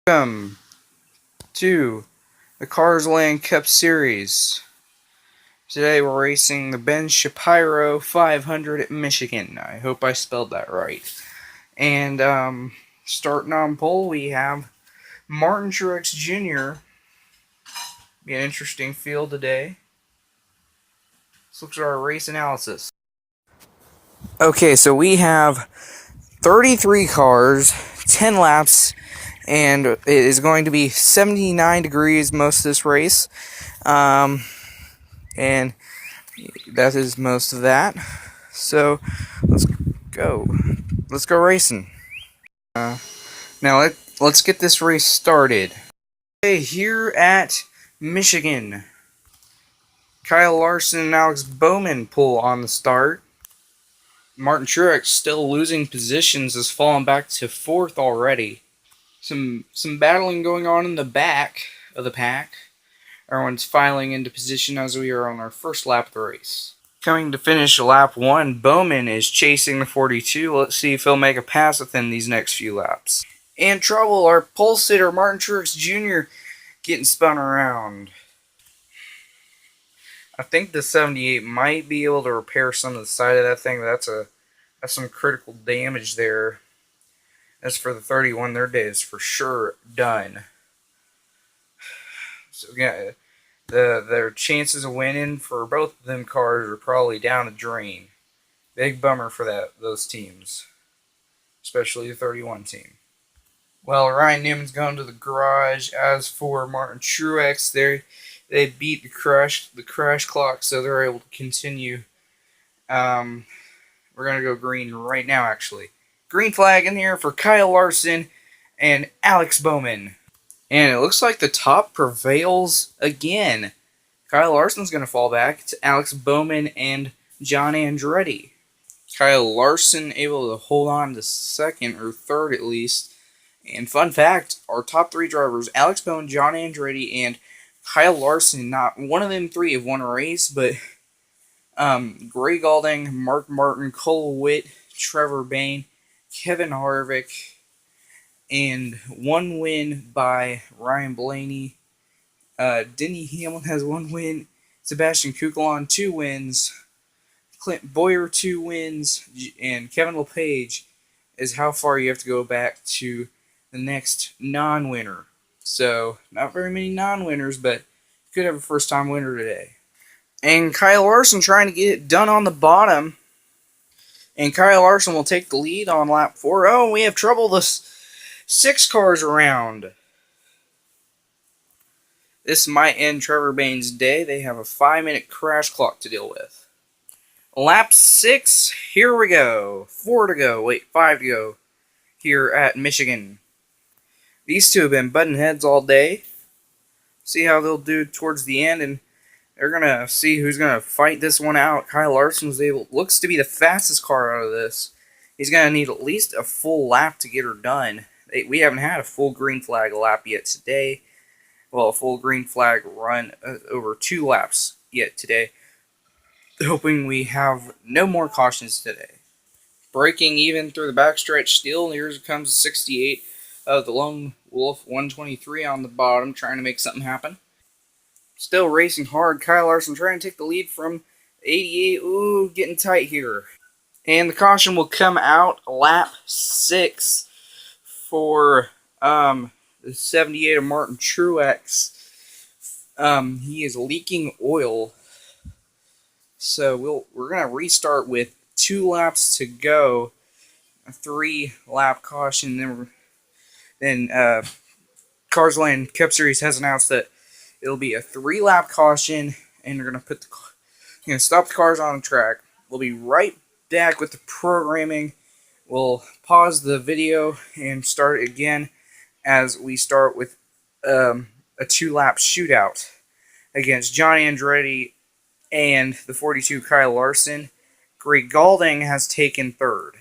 Welcome to the Cars Land Cup Series. Today we're racing the Ben Shapiro 500 at Michigan. I hope I spelled that right. And starting on pole, we have Martin Truex Jr. Be an interesting field today. Let's look at our race analysis. Okay, so we have 33 cars, 10 laps, and it is going to be 79 degrees most of this race. And that is most of that. So let's go. Let's go racing. Now let's get this race started. Okay, here at Michigan, Kyle Larson and Alex Bowman pull on the start. Martin Truex still losing positions, has fallen back to fourth already. Some battling going on in the back of the pack. Everyone's filing into position as we are on our first lap of the race. Coming to finish lap 1, Bowman is chasing the 42. Let's see if he'll make a pass within these next few laps. And trouble, our pole sitter, Martin Truex Jr., getting spun around. I think the 78 might be able to repair some of the side of that thing, but that's some critical damage there. As for the 31, their day is for sure done. So yeah, their chances of winning for both of them cars are probably down the drain. Big bummer for those teams, especially the 31 team. Well, Ryan Newman's going to the garage. As for Martin Truex, they beat the crash clock, so they're able to continue. We're gonna go green right now, actually. Green flag in here for Kyle Larson and Alex Bowman. And it looks like the top prevails again. Kyle Larson's going to fall back to Alex Bowman and John Andretti. Kyle Larson able to hold on to second or third at least. And fun fact, our top three drivers, Alex Bowman, John Andretti, and Kyle Larson, not one of them three have won a race, but Gray Galding, Mark Martin, Cole Witt, Trevor Bayne, Kevin Harvick, and one win by Ryan Blaney. Denny Hamlin has one win. Sebastian Kukulon, 2 wins. Clint Boyer, 2 wins. And Kevin LePage is how far you have to go back to the next non-winner. So, not very many non-winners, but you could have a first-time winner today. And Kyle Larson trying to get it done on the bottom. And Kyle Larson will take the lead on lap 4. Oh, we have trouble. The 6 cars around. This might end Trevor Bayne's day. They have a 5-minute crash clock to deal with. Lap 6, here we go. 4 to go. Wait, 5 to go here at Michigan. These two have been butting heads all day. See how they'll do towards the end, and they're going to see who's going to fight this one out. Kyle Larson looks to be the fastest car out of this. He's going to need at least a full lap to get her done. We haven't had a full green flag lap yet today. Well, a full green flag run over 2 laps yet today. Hoping we have no more cautions today. Breaking even through the backstretch still. Here comes 68 of the Lone Wolf 123 on the bottom, trying to make something happen. Still racing hard. Kyle Larson trying to take the lead from 88. Ooh, getting tight here. And the caution will come out lap 6 for the 78 of Martin Truex. He is leaking oil. So we're gonna restart with 2 laps to go. A 3-lap caution. Then Cars Land Cup Series has announced that it'll be a 3-lap caution, and they're gonna stop the cars on the track. We'll be right back with the programming. We'll pause the video and start it again as we start with a 2-lap shootout against John Andretti and the 42 Kyle Larson. Greg Galding has taken third.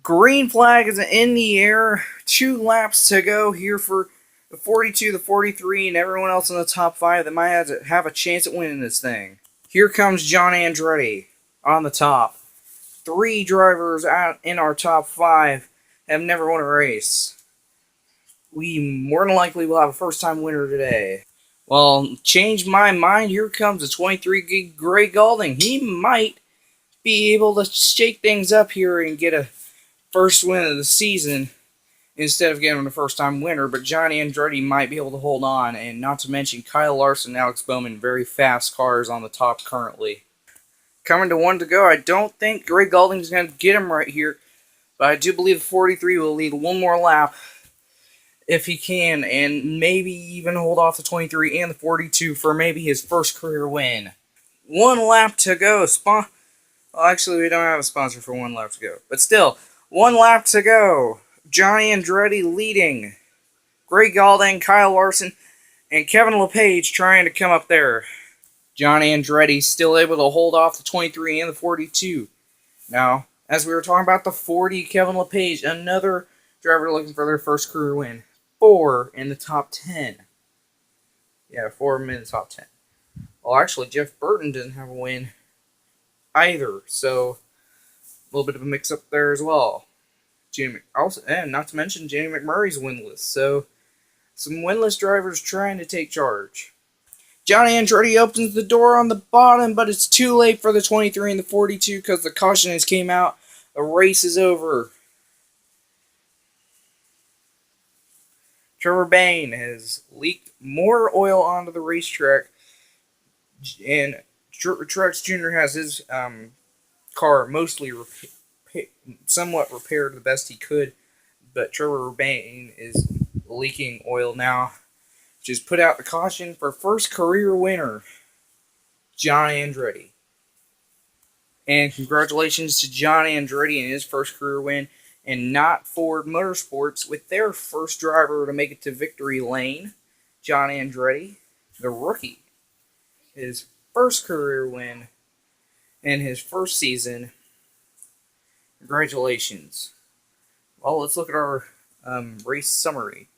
Green flag is in the air. 2 laps to go here for the 42, the 43, and everyone else in the top 5 that might have a chance at winning this thing. Here comes John Andretti on the top. 3 drivers out in our top 5 have never won a race. we more than likely will have a first-time winner today. Well, change my mind. Here comes a 23 Gray Galding. He might be able to shake things up here and get a first win of the season instead of getting a first-time winner, but Johnny Andretti might be able to hold on, and not to mention Kyle Larson and Alex Bowman, very fast cars on the top currently. Coming to one to go, I don't think Gray Galding's going to get him right here, but I do believe the 43 will lead one more lap if he can, and maybe even hold off the 23 and the 42 for maybe his first career win. One lap to go. Well, actually, we don't have a sponsor for one lap to go, but still, one lap to go. Johnny Andretti leading. Gray Galding, Kyle Larson, and Kevin LePage trying to come up there. Johnny Andretti still able to hold off the 23 and the 42. Now, as we were talking about the 40, Kevin LePage, another driver looking for their first career win. 4 in the top 10. Yeah, 4 of them in the top 10. Well, actually, Jeff Burton doesn't have a win either, so a little bit of a mix-up there as well. And not to mention, Jamie McMurray's winless, so some winless drivers trying to take charge. Johnny Andretti opens the door on the bottom, but it's too late for the 23 and the 42 because the caution has came out. The race is over. Trevor Bayne has leaked more oil onto the racetrack, and Truex Jr. has his car mostly somewhat repaired the best he could, but Trevor Bayne is leaking oil now. Just put out the caution for first career winner, Johnny Andretti. And congratulations to Johnny Andretti in his first career win, and not Ford Motorsports with their first driver to make it to victory lane, Johnny Andretti, the rookie. His first career win in his first season. Congratulations. Well, let's look at our race summary.